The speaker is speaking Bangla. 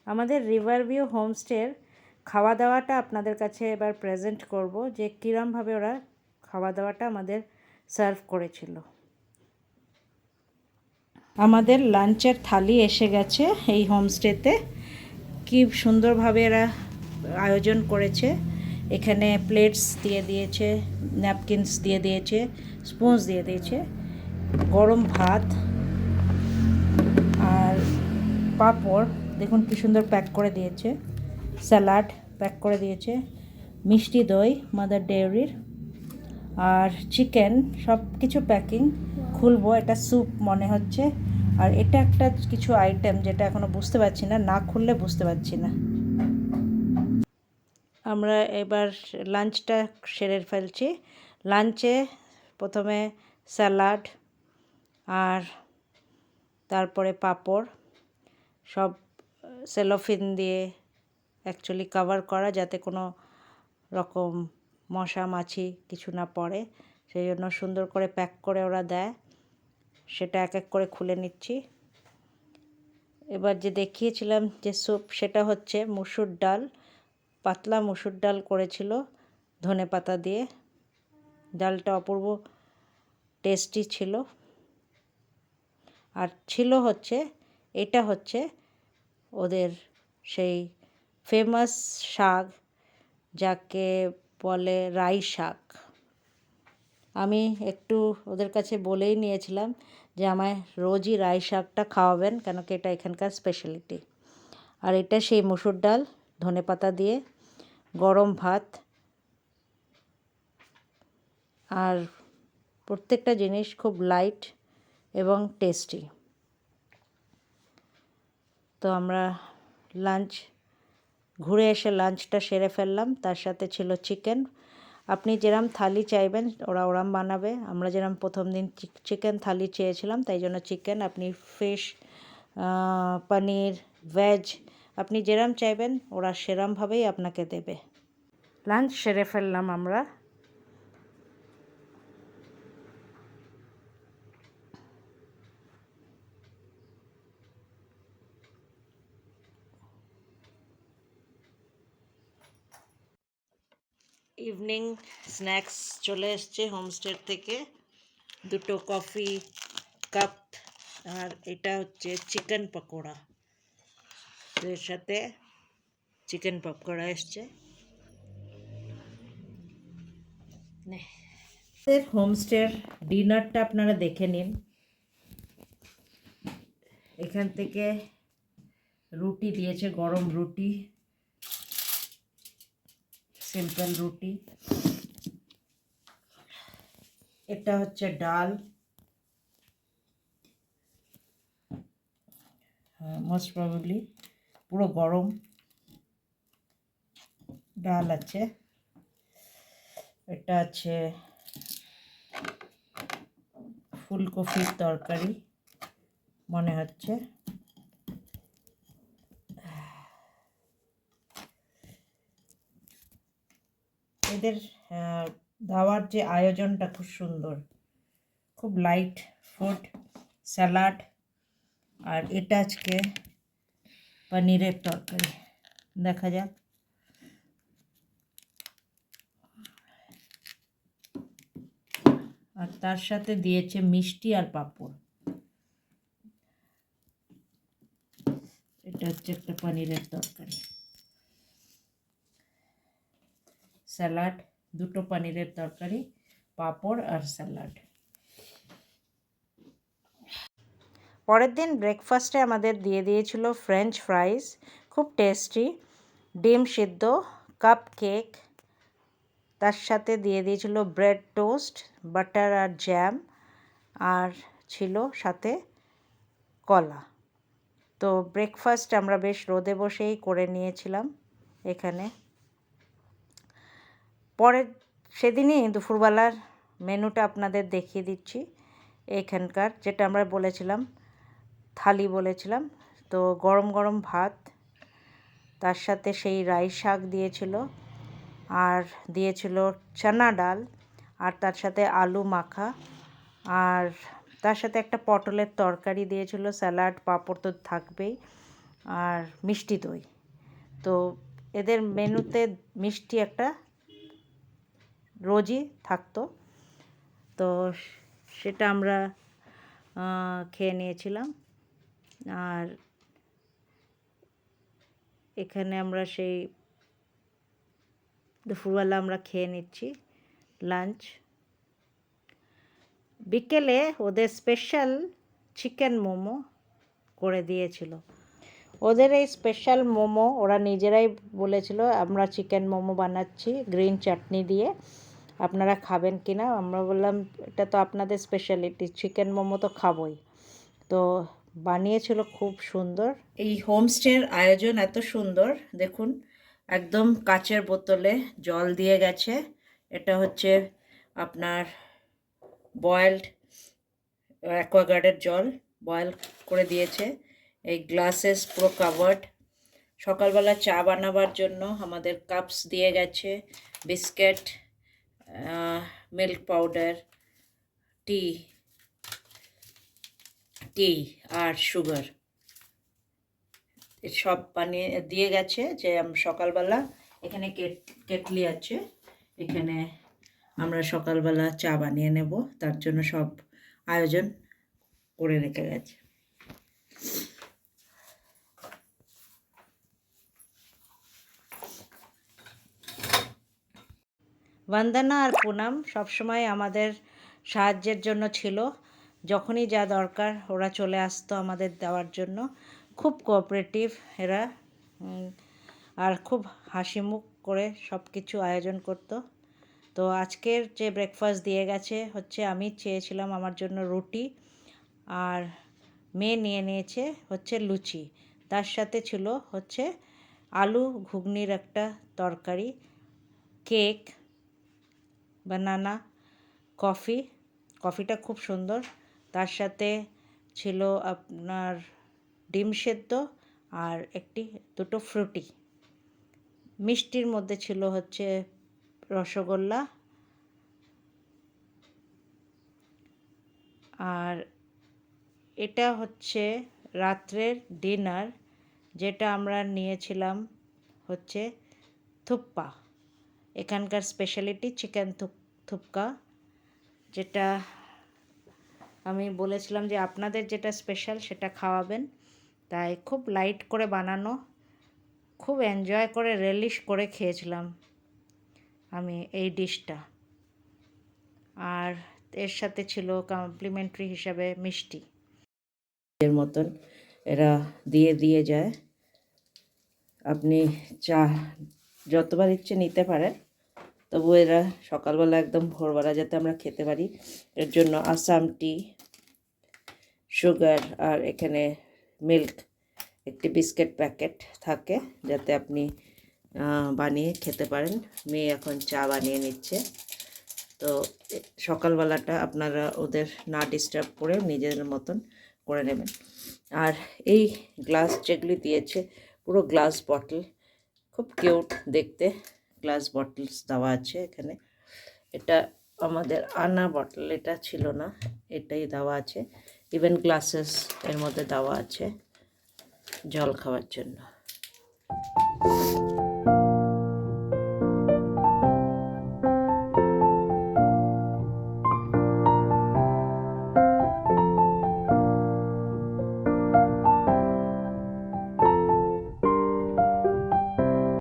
আমাদের রিভারভিউ হোমস্টের খাওয়া দাওয়াটা আপনাদের কাছে এবার প্রেজেন্ট করব যে কীরমভাবে ওরা খাওয়া দাওয়াটা আমাদের সার্ভ করেছিল। আমাদের লাঞ্চের থালি এসে গেছে এই হোমস্টেতে। কি সুন্দরভাবে এরা আয়োজন করেছে। এখানে প্লেটস দিয়ে দিয়েছে, ন্যাপকিনস দিয়ে দিয়েছে, স্পুনস দিয়ে দিয়েছে, গরম ভাত আর পাঁপড় দেখুন কি সুন্দর প্যাক করে দিয়েছে, স্যালাড প্যাক করে দিয়েছে, মিষ্টি দই মাদার ডেয়ারির, আর চিকেন, সব কিছু প্যাকিং। খুলবো, এটা স্যুপ মনে হচ্ছে, আর এটা একটা কিছু আইটেম যেটা এখনও বুঝতে পারছি না, না খুললে বুঝতে পারছি না। আমরা এবার লাঞ্চটা সেরে ফেলছি। লাঞ্চে প্রথমে স্যালাড আর তারপরে পাঁপড়, সব সেলোফিন দিয়ে অ্যাকচুয়ালি কভার করা যাতে কোনো রকম মশা মাছি কিছু না পড়ে, সেই জন্য সুন্দর করে প্যাক করে ওরা দেয়। সেটা এক এক করে খুলে নিচ্ছি। এবার যে দেখিয়েছিলাম যে স্যুপ, সেটা হচ্ছে মুসুর ডাল, পাতলা মুসুর ডাল করেছিল ধনেপাতা দিয়ে। ডালটা অপূর্ব টেস্টি ছিল। আর ছিল হচ্ছে, এটা হচ্ছে ওদের সেই ফেমাস শাক যাকে বলে রাই শাক। আমি একটু ওদের কাছে বলেই নিয়েছিলাম যে আমায় রোজই রাই শাকটা খাওয়াবেন, কেন কি এটা এখানকার স্পেশালিটি। আর এটা সেই মুসুর ডাল ধনেপাতা দিয়ে, গরম ভাত, আর প্রত্যেকটা জিনিস খুব লাইট এবং টেস্টি। তো আমরা লাঞ্চ ঘুরে এসে লাঞ্চটা সেরে ফেললাম। তার সাথে ছিল চিকেন। আপনি যেরম থালি চাইবেন ওরা ওরম বানাবে। আমরা যেরম প্রথম দিন চিকেন থালি চেয়েছিলাম, তাই জন্য চিকেন। আপনি ফিশ, পনির, ভেজ, আপনি যেরম চাইবেন ওরা সেরমভাবেই আপনাকে দেবে। লাঞ্চ সেরে ফেললাম আমরা। ইভিনিং স্ন্যাক্স চলে এসছে হোমস্টের থেকে, দুটো কফি কাপ, আর এটা হচ্ছে চিকেন পকোড়া, এর সাথে চিকেন পকোড়া এসছে। হোমস্টের ডিনারটা আপনারা দেখে নিন। এখান থেকে রুটি দিয়েছে, গরম রুটি, সিম্পল রুটি। এটা হচ্ছে ডাল, মোস্ট প্রবাবলি পুরো গরম ডাল আছে। এটা আছে ফুলকপির তরকারি মনে হচ্ছে। এদের দাওয়ার যে আয়োজনটা খুব সুন্দর, খুব লাইট ফুড, স্যালাড, আর এটা আজকে পনিরের তরকারি। দেখা যাক। আর তার সাথে দিয়েছে মিষ্টি আর পাঁপড়। এটা হচ্ছে একটা পনিরের তরকারি, স্যালাড, দুটো পনিরের তরকারি, পাঁপড় আর স্যালাড। পরের দিন ব্রেকফাস্টে আমাদের দিয়ে দিয়েছিল ফ্রেঞ্চ ফ্রাইস, খুব টেস্টি, ডিম সিদ্ধ, কাপ কেক, তার সাথে দিয়ে দিয়েছিল ব্রেড টোস্ট, বাটার আর জ্যাম, আর ছিল সাথে কলা। তো ব্রেকফাস্ট আমরা বেশ রোদে বসেই করে নিয়েছিলাম এখানে। পরের সেদিনই দুপুরবেলার মেনুটা আপনাদের দেখিয়ে দিচ্ছি। এখানকার যেটা আমরা বলেছিলাম থালি বলেছিলাম, তো গরম গরম ভাত, তার সাথে সেই রাই শাক দিয়েছিল, আর দিয়েছিল চানা ডাল, আর তার সাথে আলু মাখা, আর তার সাথে একটা পটলের তরকারি দিয়েছিল, স্যালাড, পাঁপড় তো থাকবেই, আর মিষ্টি দই। তো এদের মেনুতে মিষ্টি একটা রোজই থাকতো। তো সেটা আমরা খেয়ে নিয়েছিলাম। আর এখানে আমরা সেই দুপুরবেলা আমরা খেয়ে নিচ্ছি লাঞ্চ। বিকেলে ওদের স্পেশাল চিকেন মোমো করে দিয়েছিল। ওদের এই স্পেশাল মোমো ওরা নিজেরাই বলেছিল, আমরা চিকেন মোমো বানাচ্ছি গ্রিন চাটনি দিয়ে, আপনারা খাবেন কি না? আমরা বললাম এটা তো আপনাদের স্পেশালিটি, চিকেন মোমো তো খাবোই। তো বানিয়েছিল খুব সুন্দর। এই হোমস্টের আয়োজন এত সুন্দর, দেখুন একদম কাচের বোতলে জল দিয়ে গেছে। এটা হচ্ছে আপনার বয়েলড অ্যাকোয়াগার্ডের জল, বয়েল করে দিয়েছে। এই গ্লাসেস পুরো কাভার্ড। সকালবেলা চা বানাবার জন্য আমাদের কাপস দিয়ে গেছে, বিস্কিট, মিল্ক পাউডার, টি আর সুগার সব বানিয়ে দিয়ে গেছে। যে সকালবেলা এখানে কেটলি আছে, এখানে আমরা সকালবেলা চা বানিয়ে নেব, তার জন্য সব আয়োজন করে রেখে গেছে। বন্দনা আর পুনম সবসময় আমাদের সাহায্যের জন্য ছিল। যখনই যা দরকার ওরা চলে আসতো আমাদের দেওয়ার জন্য। খুব কোঅপারেটিভ এরা, আর খুব হাসিমুখ করে সব কিছু আয়োজন করতো। তো আজকের যে ব্রেকফাস্ট দিয়ে গেছে হচ্ছে, আমি চেয়েছিলাম আমার জন্য রুটি, আর মেয়ে নিয়ে নিয়েছে হচ্ছে লুচি। তার সাথে ছিল হচ্ছে আলু ঘুগনির একটা তরকারি, কেক, বানানা, কফিটা খুব সুন্দর। তার সাথে ছিল আপনার ডিম সেদ্ধ আর দুটো ফ্রুটি। মিষ্টির মধ্যে ছিল হচ্ছে রসগোল্লা। আর এটা হচ্ছে রাত্রের ডিনার, যেটা আমরা নিয়েছিলাম হচ্ছে থুপ্পা। এখানকার স্পেশালিটি চিকেন থুপকা, যেটা আমি বলেছিলাম যে আপনাদের যেটা স্পেশাল সেটা খাওয়াবেন। তাই খুব লাইট করে বানানো, খুব এনজয় করে রিলিশ করে খেয়েছিলাম আমি এই ডিশটা। আর এর সাথে ছিল কমপ্লিমেন্টারি হিসাবে মিষ্টি। এর মতন এরা দিয়ে যায়। আপনি চা যতবার ইচ্ছে নিতে পারেন, তবু এরা সকালবেলা একদম ভোরবেলা যাতে আমরা খেতে পারি এর জন্য আসাম টি, সুগার আর এখানে মিল্ক, একটি বিস্কিট প্যাকেট থাকে যাতে আপনি বানিয়ে খেতে পারেন। মেয়ে এখন চা বানিয়ে নিচ্ছে। তো সকালবেলাটা আপনারা ওদের না ডিস্টার্ব করে নিজেদের মতন করে নেবেন। আর এই গ্লাস যেগুলি দিয়েছে পুরো গ্লাস বটল, খুব কিউট দেখতে। গ্লাস বটলস দেওয়া আছে এখানে। এটা আমাদের আনা বটল, এটা ছিল না, এটাই দেওয়া আছে। ইভেন গ্লাসেস এর মধ্যে দেওয়া আছে জল খাওয়ার জন্য।